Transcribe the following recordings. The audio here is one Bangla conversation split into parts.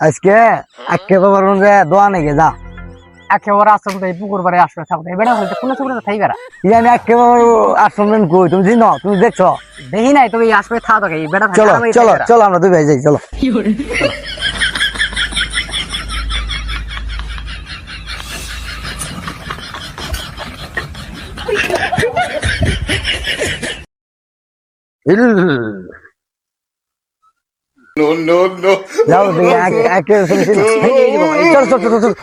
আজকে একেবারে দোয়া নেই যা একেবারে আসুন তো এই পুকুর বাড়ি আসবে থাকবে বেড়া হইতে কোন চুকুরে থাই বেড়া জানি একেবারে আসবেন কই তুমি চিনো তুমি দেখছো দেখি নাই তুমি আসবে থাক তোকে এই বেড়া চলো চলো চলো আমরা দুই ভাই যাই চলো যাও চলো চলো চলো চলো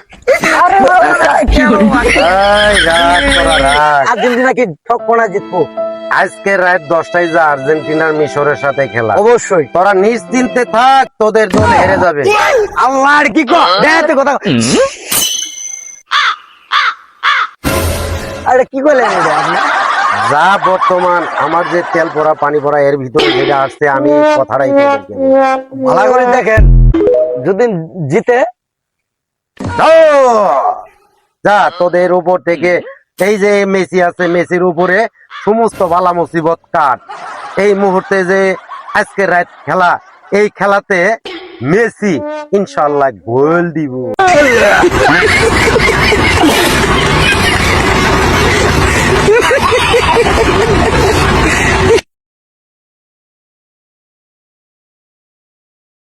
আর্জেন্টিনা কি ঠকপনা জিতবো আজকে রাত 10টায় যা আর্জেন্টিনার মিশরের সাথে খেলা অবশ্যই তোরা নিশ্চিন্তে থাক, তোদের দল হেরে যাবে। আল্লাহ আর কি কথা আরে কি করলেন আপনি যা বর্তমান আমার যে তেল পড়া পানি পড়া এর ভিতরে যেটা আসছে আমি কথাটাই ভালো করে দেখেন যদি জিতে যা তোদের উপর থেকে এই যে মেসি আছে, মেসির উপরে সমস্ত বালা মুসিবত কাট। এই মুহূর্তে যে আজকের রাত খেলা, এই খেলাতে মেসি ইনশাআল্লাহ গোল দিব।